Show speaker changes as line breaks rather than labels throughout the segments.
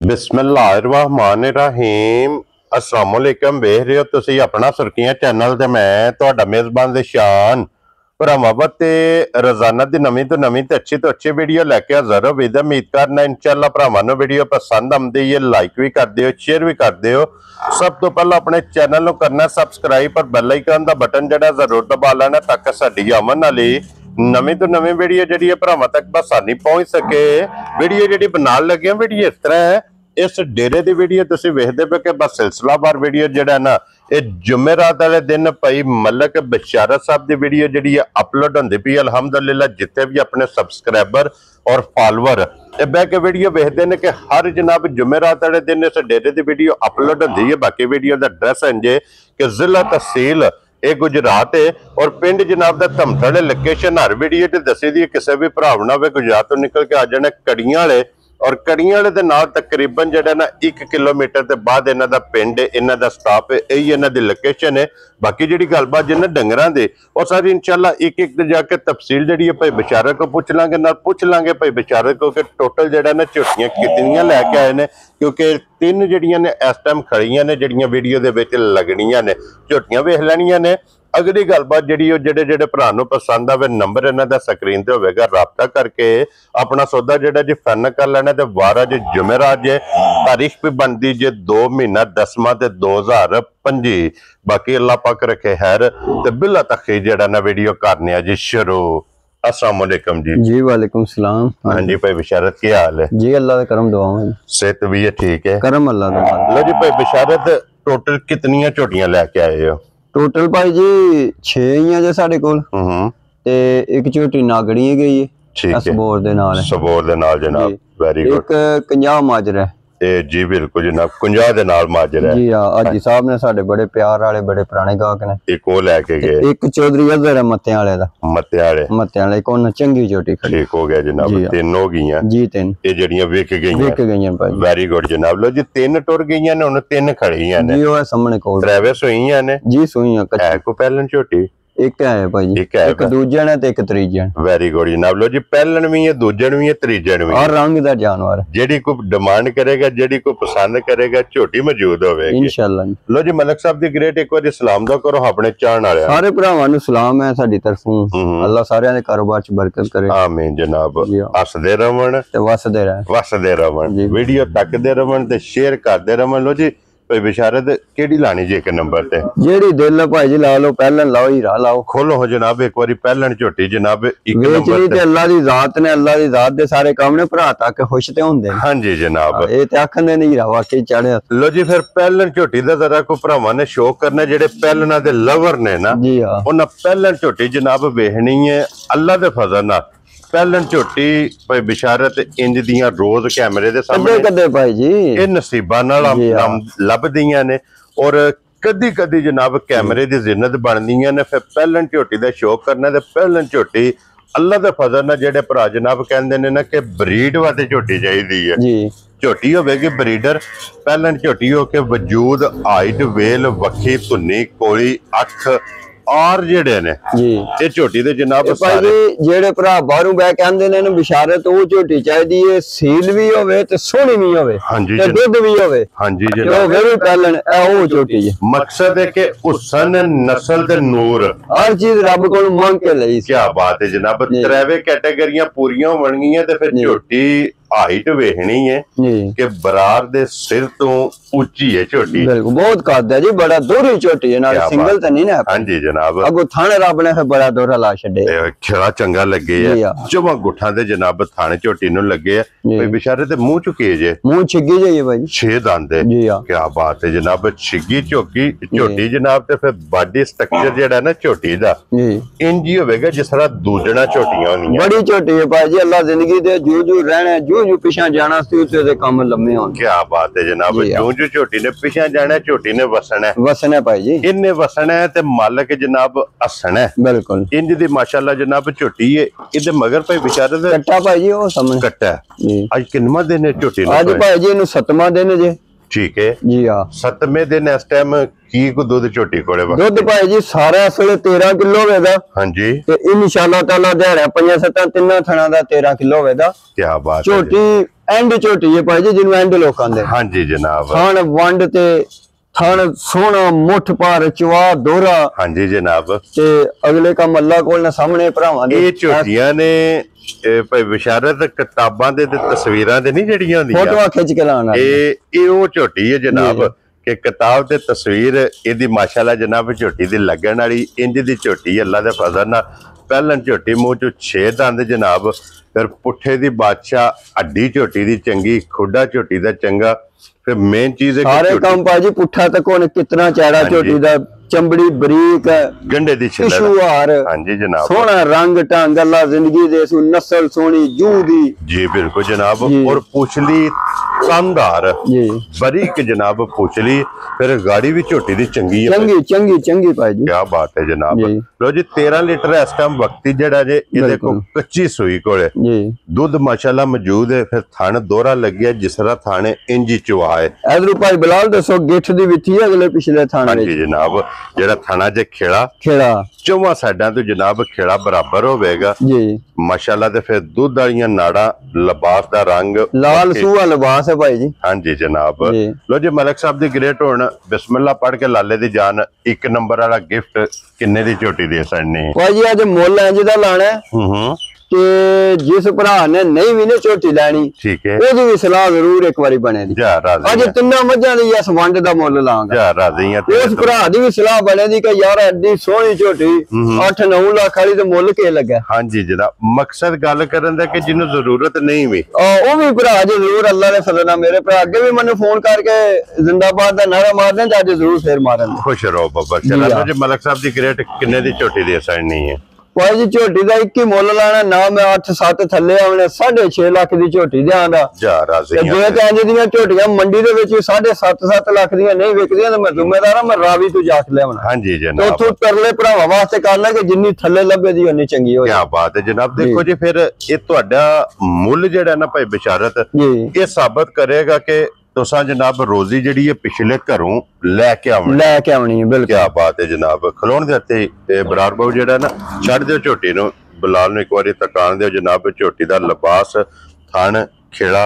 बिस्मिल्लाहिर्रहमानिर्रहीम अस्सलाम वालेकुम। वेख रहे हो तुसी अपना सुर्खियां चैनल ते मैं तुहाडा मेजबान दिशान भरावां ते रोजाना दी नवीं तो अच्छी वीडियो लैके हाज़र हो। उम्मीद करना इंशाअल्लाह भरावां नूं वीडियो पसंद आउंदी है, लाइक भी कर दिओ, शेयर भी कर दिओ। सब तो पहला अपने चैनल नूं करना सबसक्राइब और बेल आइकन दा बटन जिहड़ा जरूर दबा लेना ताकि साडी आमन वाली नवीं तो नवीं वीडियो जिहड़ी भरावां तक आसानी पहुंच सके। वीडियो जिहड़ी बनाण लगे वीडियो इस तरह है, इस डेरे की वीडियो तुसीं वेखदे पे कि बस सिलसिलावार वीडियो जिहड़ा ना ये जुमेरात वाले दिन भाई मलक बशारत साहब की वीडियो जिहड़ी अपलोड होंदी पई। अलहमदुलिल्लाह जिथे भी अपने सबसक्राइबर और फॉलोअर बह के वीडियो वेखते हैं कि हर जनाब जुमेरात वाले दिन इस डेरे की वीडियो अपलोड होंदी है। बाकी वीडियो का एड्रैस इंजे कि जिला तहसील ये गुजरात है और पिंड जनाब का धमथड़ लोकेशन हर वीडियो दसी दी। किसी भी भरा ना हो गुजरात तो निकल के आ जाने कड़ियां वाले और कड़ियां वाले दे नाल तकरीबन जिहड़ा ना 1 किलोमीटर के बाद इन्हां दा पिंड है, इन्हां दा स्टाफ है, यही इन्हां दी लोकेशन है। बाकी जिहड़ी गलबात जिन्हां डंगरां दे और सारी इंशाअल्लाह एक एक जाके तफसील जिहड़ी है भाई बशारत को पूछ लांगे, नाल पूछ लांगे भाई बशारत को कि टोटल जिहड़ा ना झोटियां कितनियां लैके आए ने, क्योंकि 3 जिहड़ियां ने इस टाइम खड़ियां ने जिहड़ियां वीडियो दे विच लगणियां ने, झोटियां वेख लैणियां ने। अगली गलबात जिहड़ी जेडे भरा नूं पसंद आवे नंबर इन्हां दा स्क्रीन ते होवेगा, राबता करके अपना सौदा जिहड़ा जी फाइनल कर लेना। ते वारा जे जुमेरात जे तारीख भी बनदी जे 2 महीना 10वां ते 2025। बाकी अल्लाह पाक रखे खैर ते बिला तखीर जिहड़ा ना वीडियो करने आ जी शुरू। अस्सलाम वालेकुम जी।
वालेकुम सलाम।
हाँ जी भाई बशारत की हाल है
जी? अल्लाह का करम दुआओं, सेहत
भी है ठीक है,
करम अल्लाह दा।
लो जी भाई बशारत टोटल कितनियां झोटियां लेके आए हो?
टोटल भाई जी 6 ही है जे साडे कोल ते एक झोटी नागड़ी गई है,
ठीक है,
सबोर दे नाल
जनाब। Very good.
एक 50 माजरा है
जी बिल्कुल जनाब, 50 दे नाल माजरा है जी।
हां हाजी साहब ने साडे बड़े प्यार वाले बड़े पुराने गाहक ने।
एक वो लेके गए, एक
चौधरी अजहर है मत्ते वाले दा, मत्ते वाले कोन चंगी झोटी
ठीक हो गया जनाब। 3 हो गईयां जी, 3 ये जड़ियां विक गईयां भाई। वेरी गुड जनाब। लो जी 3 टुर गईयां ने, हुन 3 खड़ियां ने जी। ओ सामने कोल ड्राइवर सुईयां ने जी, सुईयां है को पहलन झोटी एक है भाई जी, एक दूजन है ते एक त्रीजन। वेरी गुड जनाब। लो जी पहलन भी है, दूजन भी है, त्रीजन भी और रंग दा जानवर जेडी को डिमांड करेगा, जेडी को पसंद करेगा झोटी मौजूद होवेगी इंशाअल्लाह। लो जी मलक साहब दी ग्रेट एक बार सलाम दा करो अपने चाहण वाले सारे भरावां नूं सलाम है साडी तरफों। अल्लाह सारियां दे कारोबार च बरकत करे, आमीन जनाब। हसदे रहण ते वसदे रहण, वीडियो तकदे रहण ते शेयर करदे रहण। लो जी भाई बशारत केड़ी लानी जी? एक नंबर ते जेड़ी दिल भाई जी ला लो, पहलन लाओ ही लाओ, खोलो हो जनाब एक बारी पहलन झोटी जनाब। एक नंबर ते अल्लाह दी जात ने, अल्लाह दी जात दे सारे काम ने, भरा तक खुश ते हुंदे। हां जी जनाब, ए ते आखन दे नहीं रहा के चढ़े। लो जी फिर पहलन झोटी दा जरा को भरावां ने शौक करना, जेड़े पहलना दे लवर ने ना जी, हां उन्हां पहलन झोटी जनाब वेखनी है अल्लाह दे फजल नाल। पहलन झोटी भाई बशारत इंज दियां रोज कैमरे दे सामने कदे भाई जी ये नसीबां नाल लभदियां ने और कदी कदी जनाब कैमरे दी जिन्नत बनदियां ने। फिर पहलन झोटी दा शौक करना ते पहलन झोटी अल्लाह दे फजल नाल जेड़े भरा जनाब कहंदे ने ना कि ब्रीड वाली झोटी चाहिदी है जी। झोटी होवेगी ब्रीडर, पहलन झोटी हो के वजूद हाइट वेल वक्खी धुन्नी कोली अख और जेड़े ने जी ये झोटी दे जनाब सारे जेड़े भरा बाहरों बह के आंदे ने बशारत ओ झोटी चाहिदी है, सील भी होवे ते सोहनी भी होवे ते दुध भी होवे। हां जी जनाब वो भी पहलन ए ओ झोटी है। मकसद है कि हुसन नस्ल ते नूर हर चीज रब कोल मांग के लई। क्या बात है जनाब। त्रैवे कैटेगरियां पूरीयां होण गईयां ते फिर झोटी हाइट वेखनी है कि बरार दे सिर तो ऊंची है झोटी, बिल्कुल बहुत कद है जी, बड़ा दोहरी झोटी है, नाल सिंगल ते नहीं ना। हां जी जनाब। अगो थाने रब ने बड़ा दोहरा ला छड़े, खड़ा चंगा लगे है जमा गुठा दे जनाब थाने झोटी नु लगे है भाई बेचारे ते मुंह चुके जे, मुंह छिगी जाइए भाई 6 दंद है जी। क्या बात है जनाब। छिगी झोटी जनाब ते फिर बॉडी स्ट्रक्चर जेड़ा ना झोटी दा इंज ही होवेगा जिस तरह दूजना झोटियां होंदियां। बड़ी झोटी है भाई जी, अल्लाह जिंदगी दे जू रहना जो पिछा जाना उससे काम लम्बे होने। क्या बात है जनाब। जो झोटी ने पिछा जाना झोटी ने वसना भाई जी, इन्हें वसना है ते मालिक जनाब हसना है। बिल्कुल इंज दी माशाल्लाह जनाब झोटी है। इदे मगर भाई बेचारे कट्टा भाई जी ओ समझ कट्टा है। आज किन्नवा दिन है झोटी ने? आज भाई जी नु 7वां दिन जे ठीक है
जी हाँ
7वें दिन इस टाइम की को दूध झोटी कोले
दूध भाई जी सारा इस वे 13 किलो होगा।
हाँ जी
ते इंशाल्लाह ताला दिहाड़ा 5-7 3 थणा दा 13 किलो होगा।
क्या बात है
झोटी एंड झोटी है भाई जी जिन्हें एंड लोग आंदे।
हाँ जी जनाब
थान वंड ते थान सोना मुठ पार चवा दोहरा।
हाँ जी जनाब
ते अगले का मल्ला कोल ने सामने भरावां दे
ये झोटियां ने भाई बिशारत किताबां दे तस्वीरां दे नहीं जड़ियां होंदियां
फोटो खिंच के लाना
ये वो झोटी है जनाब कि किताब ते तस्वीर इहदी माशाल्लाह जनाब झोटी दी लगन वाली इंज दी झोटी अल्लाह दे फजल नाल पहलन झोटी मुंह चो 6 दंद जनाब फिर पुठे दी बादशाह हड्डी झोटी दी चंगी खुडा झोटी दा चंगा फिर मेन चीज है
सारे काम पाजी पुठा तक होने कितना चेहरा झोटी दा चमड़ी बरीक
गंडे दी
छिलर।
हाँ जी जनाब
सोना रंग ढंग अल्लाह जिंदगी दे सु नस्ल सोनी जू दी
जी बिल्कुल जनाब और पूछली शानदार जी बरीक जनाब पूछली फिर गाड़ी भी झोटी दी चंगी है
चंगी चंगी चंगी भाई जी
क्या बात है जनाब लो जी 13 लीटर इस टाइम वक्ती जड़ा जे ये देखो कच्ची सुई कोले जी दूध माशाल्लाह मौजूद है फिर थान दोहरा लग गया जिसरा थाने इंजी चुआ है
इधर भाई बिलाल दसो गिठ दी विथी अगले पिछले थाने
जी जनाब जेड़ा थाना जे खेड़ा चौवां साइडां तो जनाब खेड़ा बराबर होवेगा जी माशाल्लाह ते फिर दूध वालियां नाड़ा लिबास दा रंग
लाल सूहा लिबास है भाई जी।
हाँ जी जनाब लो जी मलिक साहब दी ग्रेट होण बिस्मिल्लाह पढ़ के लाले दी जान 1 नंबर वाला गिफ्ट किन्ने दी झोटी दे सकने
भाई जी अज मुल इंज दा लाना है कि जिस भरा ने नहीं भी ने झोटी लैनी
ठीक है
ओदी भी सलाह जरूर एक बारी बने दी अज तिन्ना मझां दी इस वंड दा मुल लांगा उस भरा दी भी सलाह बने दी कि यार एडी सोहनी झोटी 8-9 लाख वाली ते मुल के लगा।
हां जी जनाब मकसद गल करन दा कि जिन्नु जरूरत नहीं भी
ओ भी भरा जे जरूर अल्लाह ने फजल नाल मेरे भरा अगे भी मैंने फोन करके जिंदाबाद दा नारा मारदे अज जरूर फेर मारन खुश
रहो बाबा चलो जी मलिक साहब दी ग्रेट किन्ने दी झोटी दे सकनी है
भाई जी झोटी का एक ही मुल लाना ना मैं 8-7 थले आने 6.5 लाख की झोटी झोटियां मंडी दे विच 7.5 लाख दी नहीं विकदियां मैं जिम्मेदार मैं रावी तू जाके ले आना।
हां जी जनाब
तो तू तरले भरावां वास्ते करना कि जिन्नी थले लबे दी उन्नी चंगी हो।
क्या बात है जनाब देखो जी फिर ये तुहाडा मुल जेड़ा ना भाई बिशारत ये साबित करेगा कि तुसा जनाब रोजी जड़ी है पिछले घरों लेके आनी है बिल्कुल। क्या बात है जनाब खलोण दे ते बरार बाबू जेड़ा ना छड़ दियो झोटी नु बिलाल नु एक बारी तकान दियो जनाब झोटी दा लिबास थान खेड़ा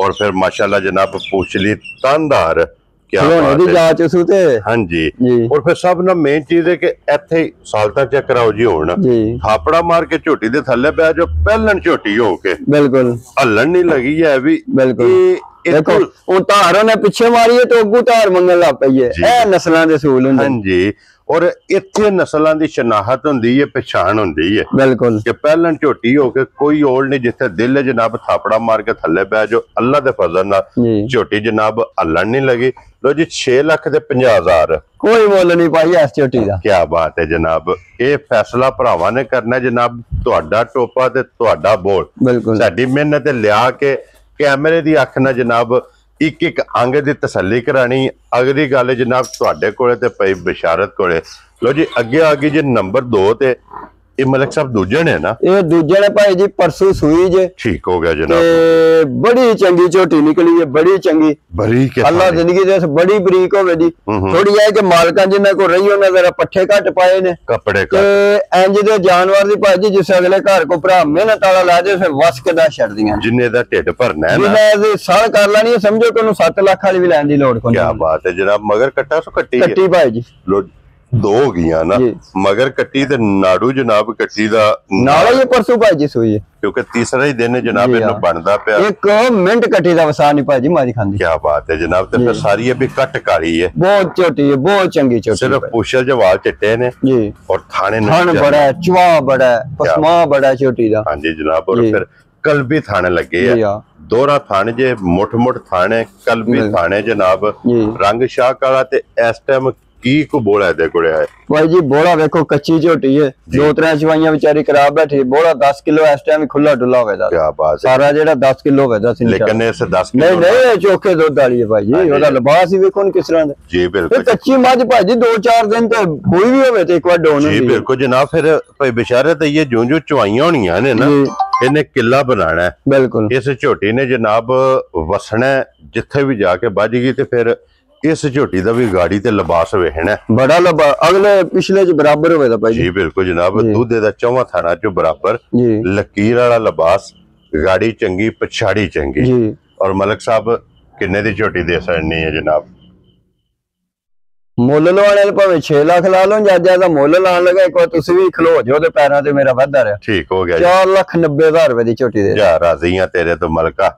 और फिर माशाल्लाह जनाब पूछली तानदार क्या बात है। हाँ जी और फिर सब ना मेन चीज है कि इत्थे सालता चेक कराओ जी होना थापड़ा मार के झोटी दे थल्ले पै जो पहलन झोटी हो के बिल्कुल हलन नहीं लगी है भी बिल्कुल देखो उन धार ने पीछे मारी है तो अगू धार मंगन लग पई है ए नस्लां दे सूल हुंदे। हां जी और इत्थे नस्लां दी शनाहत हुंदी है पहचान हुंदी है बिल्कुल कि पहलन झोटी हो के कोई ओल नहीं जिथे दिल जनाब थापड़ा मार के थल्ले पै जो अल्लाह दे फजल नाल झोटी जनाब हलन नहीं लगी। लो जी 6,50,000 कोई मुल नहीं पाई इस झोटी दा। क्या बात है जनाब ये फैसला भरावां ने करना जनाब तुहाडा टोपा ते तुहाडा बोल बिल्कुल साडी मेहनत लिया के कैमरे दी अख ना जनाब एक एक अंग दी तसल्ली करानी अगली गल जनाब तुहाडे कोले ते पई बिशारत कोले। लो जी अगे आ गई जी नंबर 2 ते ये मलिक साहब दूजे ने ना ये दूजे ने भाई जी परसों सुई जे ठीक हो गया जनाब बड़ी चंगी झोटी निकली है बड़ी चंगी बरीक अल्लाह जिंदगी दे बड़ी बरीक होवे दी थोड़ी है कि मालकां जिन्ना को रही होना जरा पट्ठे घट पाए ने कपड़े ते इंज दे जानवर दी भाई जी जिस अगले घर को भरा मेहनत वाला ला दे फिर वस के दा छड़ दियां जिन्ने दा ढिड भरना है ना जिन्ने साल कर लेनी समझो कि 7 लाख वाली भी लैन दी लोड़ कोनी। क्या बात है जनाब मगर कट्टा सो कट्टी भाई जी दो हो गई ना मगर कट्टी ते नाड़ू जनाब कट्टी दा नाला ये परसों भाई जी सोई है क्योंकि तीसरा ही दिन जनाब इन्नु बनदा पिया 1 मिनट कट्टी दा वसा नहीं भाई जी मारी खांदी। क्या बात है जनाब ते फिर सारी अभी कट काली है बहुत छोटी है बहुत चंगी छोटी सिर्फ पुछल जवाल चिट्टे ने जी और थाने बड़ा है चवा बड़ा है पसमा बड़ा है छोटी दा। हां जी जनाब और फिर कलबी थाने लगे है दोहरा थाने जे मुठ मुठ थाने कलबी थाने जनाब रंग शाह काला ते इस टाइम की को बोला दे कोड़े है भाई जी बोला देखो कच्ची झोटी है 2-3 चवाइयां बेचारी खराब बैठी बोला 10 किलो इस टाइम खुला डुला होवेदा। क्या बात है सारा जेड़ा 10 किलो होवेदा सी लेकिन इस 10 किलो नहीं चोखे दूध वाली है भाई जी ओदा लिबास ही देखो किस तरह दा जी बिल्कुल कच्ची मझ भाई जी 2-4 दिन ते कोई भी होवे ते एक बार डोन जी बिल्कुल जनाब फिर भाई बेचारे ते ये जो चवाइयां होनियां ने ना ਇਹਨੇ ਕਿੱਲਾ ਬਣਾਣਾ ਹੈ।
ਬਿਲਕੁਲ
ਇਸ ਝੋਟੀ ਨੇ ਜਨਾਬ ਵਸਣਾ ਜਿੱਥੇ ਵੀ ਜਾ ਕੇ ਵੱਜ ਗਈ ਤੇ ਫਿਰ ਇਸ ਝੋਟੀ ਦਾ ਵੀ ਗਾੜੀ ਤੇ ਲਿਬਾਸ ਵੇਖਣਾ
ਬੜਾ ਲੰਬਾ ਅਗਲੇ ਪਿਛਲੇ ਚ ਬਰਾਬਰ ਹੋਵੇਗਾ ਭਾਈ
ਜੀ। ਬਿਲਕੁਲ ਜਨਾਬ, ਦੁੱਧ ਦਾ ਚੌਵਾਂ ਥਾਣਾ ਚ ਬਰਾਬਰ, ਲਕੀਰ ਵਾਲਾ ਲਿਬਾਸ, ਗਾੜੀ ਚੰਗੀ, ਪਛਾੜੀ ਚੰਗੀ ਜੀ। ਔਰ ਮਲਕ ਸਾਹਿਬ ਕਿੰਨੇ ਦੀ ਝੋਟੀ ਦੇ ਸਕਣੀ ਹੈ ਜਨਾਬ?
ਮੁੱਲ ਲਵਾਣੇ ਭਾਵੇਂ 6 ਲੱਖ ਲਾ ਲਓ, ਜਾਂ ਦਾ ਮੁੱਲ ਲਾਣ ਲਗਾ ਇੱਕ ਵਾਰ ਤੁਸੀਂ ਵੀ ਖਲੋ ਜਾਓ ਤੇ ਪੈਰਾਂ ਤੇ ਮੇਰਾ ਵਾਧਾ ਰਿਹਾ।
ਠੀਕ ਹੋ ਗਿਆ।
4,90,000 ਰੁਪਏ ਦੀ ਝੋਟੀ ਦੇ
ਜਾ ਰਾਜ਼ੀਆਂ ਤੇਰੇ ਤੋਂ ਮਲਕਾ।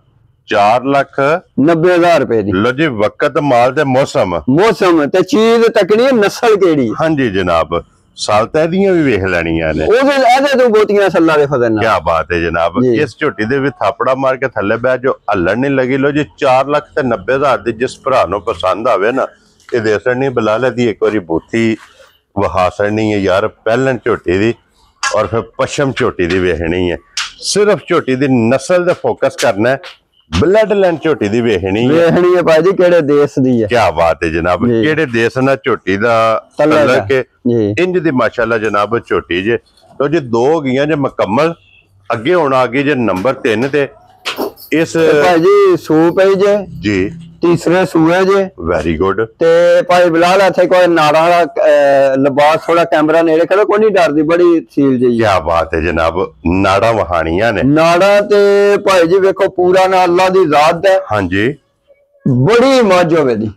4,90,000 ਰੁਪਏ ਦੀ।
ਲੋ ਜੀ, ਵਕਤ ਮਾਲ ਤੇ ਮੌਸਮ
ਤੇ ਚੀਜ਼ ਤੱਕਣੀ ਨਸਲ ਕਿਹੜੀ?
ਹਾਂਜੀ ਜਨਾਬ, ਸਾਲ ਤਾਂ ਇਹਦੀਆਂ ਵੀ ਵੇਖ ਲੈਣੀਆਂ ਨੇ,
ਇਹਦੇ ਤੋਂ ਬਹੁਤੀਆਂ ਸੱਲਾਂ ਦੇ ਫਜ਼ਲ ਨਾਲ।
ਕੀ ਬਾਤ ਹੈ ਜਨਾਬ। ਇਸ ਝੋਟੀ ਦੇ ਵੀ ਥਾਪੜਾ ਮਾਰ ਕੇ ਥੱਲੇ ਬਹਿ ਜੋ, ਹੱਲਣ ਨਹੀਂ ਲੱਗੀ। ਲੋ ਜੀ, 4,90,000 ਦੀ ਜਿਸ ਭਰਾ ਨੂੰ ਪਸੰਦ ਆਵੇ ਨਾ, ਇਹ ਦੇਸਣ ਨਹੀਂ ਬਲਾਲੇ ਦੀ ਇੱਕ ਵਾਰੀ ਬੂਥੀ ਵਹਾ ਸੜਨੀ ਹੈ ਯਾਰ, ਪਹਿਲਣ ਝੋਟੀ ਦੀ ਔਰ ਫਿਰ ਪਸ਼ਮ ਝੋਟੀ ਦੀ ਵੇਖਣੀ ਹੈ। ਸਿਰਫ ਝੋਟੀ ਦੀ ਨਸਲ ਤੇ ਫੋਕਸ ਕਰਨਾ ਹੈ, ਬਲੱਡ ਲਾਈਨ ਝੋਟੀ ਦੀ ਵੇਖਣੀ
ਹੈ ਭਾਈ ਜੀ, ਕਿਹੜੇ ਦੇਸ਼ ਦੀ ਹੈ।
ਕੀ ਬਾਤ ਹੈ ਜਨਾਬ, ਕਿਹੜੇ ਦੇਸ਼ ਨਾਲ ਝੋਟੀ ਦਾ ਕਲਰ ਕੇ ਇੰਜ ਦੀ ਮਾਸ਼ਾਅੱਲਾ ਜਨਾਬ ਝੋਟੀ ਜੇ। ਲੋ ਜੀ, 2 ਗਈਆਂ ਜੇ ਮੁਕੰਮਲ, ਅੱਗੇ ਹੁਣ ਆ ਗਈ ਜੇ ਨੰਬਰ 3 ਤੇ। ਇਸ
ਭਾਈ ਜੀ ਸੂਪ ਹੈ
ਜੀ,
ਤੀਸਰੇ ਸੂਏ ਜੇ।
Very good.
ਤੇ ਭਾਈ ਬਿਲਾਲ ਇੱਥੇ ਕੋਈ ਨਾੜਾ ਵਾਲਾ ਲਿਬਾਸ, ਥੋੜਾ ਕੈਮਰਾ ਨੇੜੇ ਕਰੋ, ਕੋਈ ਨਹੀਂ ਡਰਦੀ, ਬੜੀ ਸੀਲ ਜੀ।
ਕੀ ਬਾਤ ਹੈ ਜਨਾਬ, ਨਾੜਾ ਵਹਾਣੀਆਂ ਨੇ।
ਨਾੜਾ ਤੇ ਭਾਈ ਜੀ ਵੇਖੋ ਪੂਰਾ ਨਾ ਅੱਲਾ ਦੀ ਜ਼ਾਤ ਹੈ।
ਹਾਂਜੀ,
ਬੜੀ ਮੱਝ ਹੋਵੇ ਦੀ,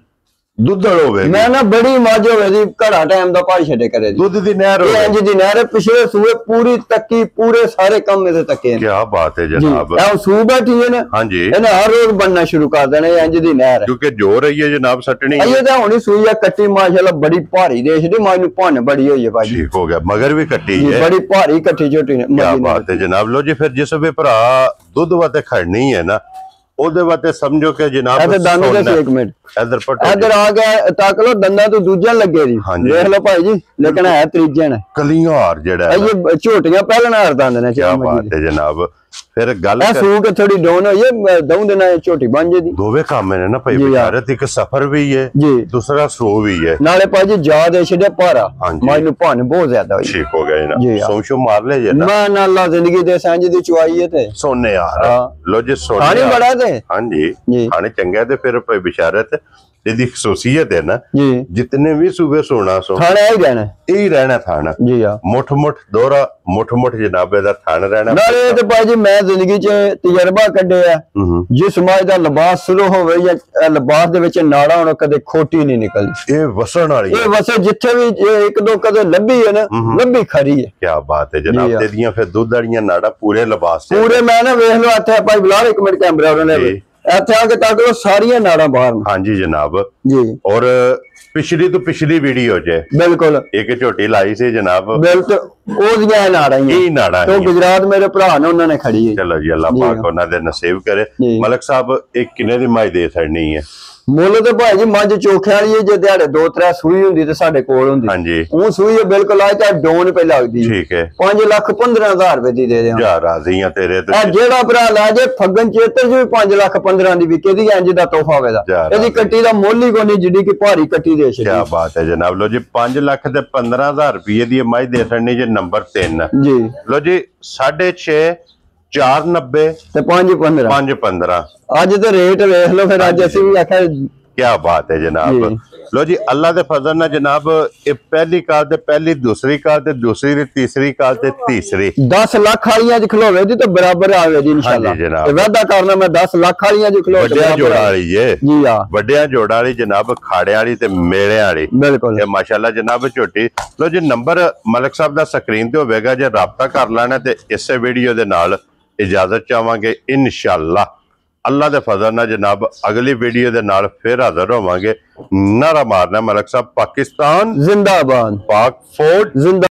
ਦੁੱਧੜ ਹੋਵੇ,
ਮੈਂ ਨਾ ਬੜੀ ਮੱਝ ਹੋਵੇ ਦੀ, ਘੜਾ ਟਾਈਮ ਦਾ ਭਾਈ ਛੱਡੇ ਕਰੇ
ਦੁੱਧ ਦੀ ਨਹਿਰ ਹੋਵੇ,
ਇੰਜ ਦੀ ਨਹਿਰ। ਪਿਛਲੇ ਸੂਏ ਪੂਰੀ ਤੱਕੀ, ਪੂਰੇ ਸਾਰੇ ਕੰਮ ਇਹਦੇ ਤੱਕੇ।
ਕੀ ਬਾਤ ਹੈ ਜਨਾਬ।
ਇਹ ਸੂ ਬੈਠੀ ਹੈ ਨਾ,
ਹਾਂਜੀ,
ਇਹਨੇ ਹਰ ਰੋਜ਼ ਬਣਨਾ ਸ਼ੁਰੂ ਕਰ ਦੇਣਾ ਇੰਜ ਦੀ ਨਹਿਰ,
ਕਿਉਂਕਿ ਜੋ ਰਹੀ ਹੈ ਜਨਾਬ ਸੱਟਣੀ।
ਇਹ ਤਾਂ ਹੁਣੀ ਸੂਈ ਆ ਕੱਟੀ, ਮਾਸ਼ਾਅੱਲਾ ਬੜੀ ਭਾਰੀ ਦੇਸ਼ ਦੀ ਮੱਝ ਨੂੰ ਭੰਨ ਬੜੀ ਹੋਈ ਹੈ ਭਾਈ।
ਠੀਕ ਹੋ ਗਿਆ, ਮਗਰ ਵੀ ਕੱਟੀ ਹੈ,
ਬੜੀ ਭਾਰੀ ਕੱਟੀ ਝੋਟੀ ਨੇ।
ਕੀ ਬਾਤ ਹੈ ਜਨਾਬ। ਲੋ ਜੀ, ਫਿਰ ਜਿਸ ਵੀ ਭਰਾ ਦੁੱਧ ਵਾਤੇ ਖੜਨੀ ਹੈ ਨਾ, ਉਹਦੇ ਵਾਤੇ ਸਮਝੋ ਕਿ ਜਨਾਬ
ਇੱਕ ਮਿੰਟ ਇਧਰ ਆ ਗਿਆ, ਤੱਕ ਲੋ ਦੰਦਾਂ ਤੋਂ ਦੂਜਾ ਲੱਗੇ ਜੀ, ਦੇਖ ਲਓ ਭਾਈ ਜੀ, ਲੇਕਿਨ ਹੈ ਤੀਜੇ ਨੇ
ਕਲੀਆਂ ਜਿਹੜਾ
ਇਹ ਝੋਟੀਆਂ ਪਹਿਲਾਂ ਹਾਰ ਦੰਦ ਨੇ।
ਕੀ ਬਾਤ ਹੈ ਜਨਾਬ। ਫਿਰ ਗੱਲ
ਸੂ ਕੇ ਥੋੜੀ ਡਾਊਨ ਹੋਈ ਹੈ, ਦਊਂ ਦੇ ਨਾਲ ਝੋਟੀ ਬਣ ਜੇਦੀ।
ਦੋਵੇਂ ਕੰਮ ਨੇ ਨਾ ਭਾਈ ਬਿਚਾਰਤ, ਇੱਕ ਸਫਰ ਵੀ ਹੈ ਦੂਸਰਾ ਸੋ ਵੀ ਹੈ
ਨਾਲੇ ਭਾਈ ਜੀ ਯਾਦ ਹੈ ਛੱਡਿਆ ਭਾਰਾ, ਮੈਨੂੰ ਭੰਨ ਬਹੁਤ ਜ਼ਿਆਦਾ ਹੋਈ।
ਠੀਕ ਹੋ ਗਿਆ ਨਾ, ਸੌਂਸ਼ੋ ਮਾਰ ਲੈ ਜੇ ਨਾ,
ਮੈਂ ਨਾਲ ਜ਼ਿੰਦਗੀ ਦੇ ਸਾਂਝ ਦੀ ਚੁਆਈ ਹੈ ਤੇ
ਸੋਨੇ ਯਾਰ। ਲੋ ਜੀ, ਸੋਨੇ
ਖਾਣੇ ਬੜਾ ਤੇ
ਹਾਂਜੀ ਖਾਣੇ ਚੰਗਾ ਤੇ ਫਿਰ ਭਾਈ ਬਿਚਾਰਤ ਇਹਦੀ ਖਸੂਸੀਅਤ ਹੈ ਨਾ ਜੀ, ਜਿਤਨੇ ਵੀ ਸੂਬੇ ਸੋਣਾ ਸੋ
ਖਾਣਾ ਹੀ ਰਹਿਣਾ
ਥਾਣਾ
ਜੀ। ਆ
ਮੁੱਠ ਦੋਰਾ ਮੁੱਠ ਜਨਾਬੇ ਦਾ ਥਾਣ ਰਹਿਣਾ।
ਨਾਲੇ ਤੇ ਭਾਈ ਜੀ ਮੈਂ ਜ਼ਿੰਦਗੀ 'ਚ ਤਜਰਬਾ ਕੱਢਿਆ, ਜਿਸ ਸਮਾਜ ਦਾ ਲਿਬਾਸ ਸ਼ੁਰੂ ਹੋਵੇ ਜਾਂ ਲਿਬਾਸ ਦੇ ਵਿੱਚ ਨਾੜਾ ਹੋਣਾ, ਕਦੇ ਖੋਟੀ ਨਹੀਂ ਨਿਕਲਦੀ।
ਇਹ ਵਸਣ ਵਾਲੀ,
ਇਹ ਵਸੇ ਜਿੱਥੇ ਵੀ ਇੱਕ ਦੋ ਕਦੇ ਲੱਭੀ ਹੈ ਨਾ, ਲੱਭੀ ਖਰੀ ਹੈ।
ਕੀ ਬਾਤ ਹੈ ਜਨਾਬ। ਤੇ ਦੀਆਂ ਫਿਰ ਦੁੱਧ ਵਾਲੀਆਂ ਨਾੜਾ ਪੂਰੇ ਲਿਬਾਸ
ਪੂਰੇ। ਮੈਂ ਨਾ ਵੇਖ ਲਓ ਇੱਥੇ ਭਾਈ ਬਿਲਾਲ, ਇੱਕ ਮਿੰਟ ਕੈਮਰਾ ਉਹਨਾਂ ਨੇ ਇੱਥੇ ਆ ਕੇ ਤੱਕ ਲੋ ਸਾਰੀਆਂ ਨਾੜਾਂ ਬਾਹਰ।
ਹਾਂਜੀ ਜਨਾਬ
ਜੀ।
ਔਰ ਪਿਛਲੀ ਤੋਂ ਪਿਛਲੀ ਵੀਡੀਓ 'ਚ
ਬਿਲਕੁਲ ਇੱਕ
ਝੋਟੀ ਲਾਈ ਸੀ ਜਨਾਬ,
ਬਿਲਕੁਲ ਉਹਦੀਆਂ ਨਾੜਾਂ ਹੀ
ਨਾੜਾਂ
ਤੋਂ ਗੁਜਰਾਤ ਮੇਰੇ ਭਰਾ ਨੇ ਉਹਨਾਂ ਨੇ ਖੜੀ ਹੈ।
ਚਲੋ ਜੀ, ਅੱਲਾਹ ਪਾਕ ਉਹਨਾਂ ਦੇ ਨਸੀਬ ਕਰੇ। ਮਲਕ ਸਾਹਿਬ, ਇਹ ਕਿੰਨੇ ਦੀ ਮੱਝ ਦੇ ਛੱਡਣੀ ਹੈ?
ਮੁੱਲ ਤੇ ਭਾਈ ਜੀ ਮੱਝ ਚੋਖਿਆਂ ਵਾਲੀ ਹੈ, ਜੇ ਦਿਹਾੜੇ 2-3 ਸੂਈ ਹੁੰਦੀ ਤੇ ਸਾਡੇ ਕੋਲ ਹੁੰਦੀ।
ਹਾਂਜੀ,
ਉਹ ਸੂਈ ਬਿਲਕੁਲ ਆ ਤਾਂ ਡੋਨ ਪੈ ਲੱਗਦੀ।
ਠੀਕ ਹੈ,
5,15,000 ਰੁਪਏ ਦੀ ਦੇ ਦਿਆਂ।
ਜਾ ਰਾਜ਼ੀਆਂ ਤੇਰੇ ਤੇ।
ਜਿਹੜਾ ਭਰਾ ਲੈ ਜੇ ਫੱਗਣ ਚੇਤਰ ਜੀ 5,15,000 ਦੀ ਵਿਕੇ ਦੀ, ਇੰਜ ਦਾ ਤੋਹਫਾ ਹੋਵੇਗਾ। ਇਹਦੀ ਕੱਟੀ ਦਾ ਮੁੱਲ ਹੀ ਕੋਈ ਨਹੀਂ ਜਿੱਡੀ ਕਿ ਭਾਰੀ ਕੱਟੀ ਦੇ ਛੱਡੀ।
ਕੀ ਬਾਤ ਹੈ ਜਨਾਬ। ਲੋ ਜੀ, 5,15,000 ਰੁਪਏ ਦੀ ਮੱਝ ਦੇ ਛੱਡਣੀ ਜੇ ਨੰਬਰ 3 ਜੀ। ਲੋ ਜੀ, 6.5 490
ਤੇ 5.15
ਅੱਜ
ਤੇ ਰੇਟ ਵੇਖ ਲਓ। ਫਿਰ ਅੱਜ ਅਸੀਂ ਵੀ ਆਖਿਆ
ਕੀ ਬਾਤ ਹੈ ਜਨਾਬ। ਲੋ ਜੀ, ਅੱਲਾ ਦੇ ਫਜ਼ਲ ਨਾਲ ਜਨਾਬ, ਇਹ ਪਹਿਲੀ ਕਾਲ ਤੇ ਪਹਿਲੀ, ਦੂਸਰੀ ਕਾਲ ਤੇ ਦੂਸਰੀ ਤੇ ਤੀਸਰੀ ਕਾਲ ਤੇ ਤੀਸਰੀ। 10
ਲੱਖ ਵਾਲੀਆਂ ਚ ਖਲੋਵੇ ਦੀ ਤੇ ਬਰਾਬਰ ਆਵੇ ਜੀ ਇਨਸ਼ਾਅੱਲਾ। ਤੇ ਵਾਅਦਾ ਕਰਨਾ ਮੈਂ 10 ਲੱਖ ਵਾਲੀਆਂ ਚ ਖਲੋਵੇ।
ਵੱਡਿਆਂ ਜੋੜਾਂ ਵਾਲੀ
ਜੀ ਆ,
ਵੱਡਿਆਂ ਜੋੜਾਂ ਵਾਲੀ ਜਨਾਬ, ਖਾੜਿਆਂ ਵਾਲੀ ਤੇ ਮੇਲਿਆਂ ਵਾਲੀ।
ਬਿਲਕੁਲ
ਇਹ ਮਾਸ਼ਾਅੱਲਾ ਜਨਾਬ ਝੋਟੀ। ਲੋ ਜੀ, ਨੰਬਰ ਮਲਕ ਸਾਹਿਬ ਦਾ ਸਕਰੀਨ ਤੇ ਹੋਵੇਗਾ, ਜੇ ਰਾਬਤਾ ਕਰ ਲੈਣਾ ਤੇ ਇਸੇ ਵੀਡੀਓ ਦੇ ਨਾਲ ਇਜਾਜ਼ਤ ਚਾਹਾਂਗੇ ਇਨਸ਼ਾਅੱਲਾ। ਅੱਲਾ ਦੇ ਫਜ਼ਲ ਨਾਲ ਜਨਾਬ ਅਗਲੀ ਵੀਡੀਓ ਦੇ ਨਾਲ ਫਿਰ ਹਾਜ਼ਰ ਹੋਵਾਂਗੇ। ਨਾਰਾ ਮਾਰਨਾ ਮਲਕ ਸਾਹਿਬ, ਪਾਕਿਸਤਾਨ ਜ਼ਿੰਦਾਬਾਦ, ਪਾਕ ਫੌਜ ਜ਼ਿੰਦਾਬਾਦ।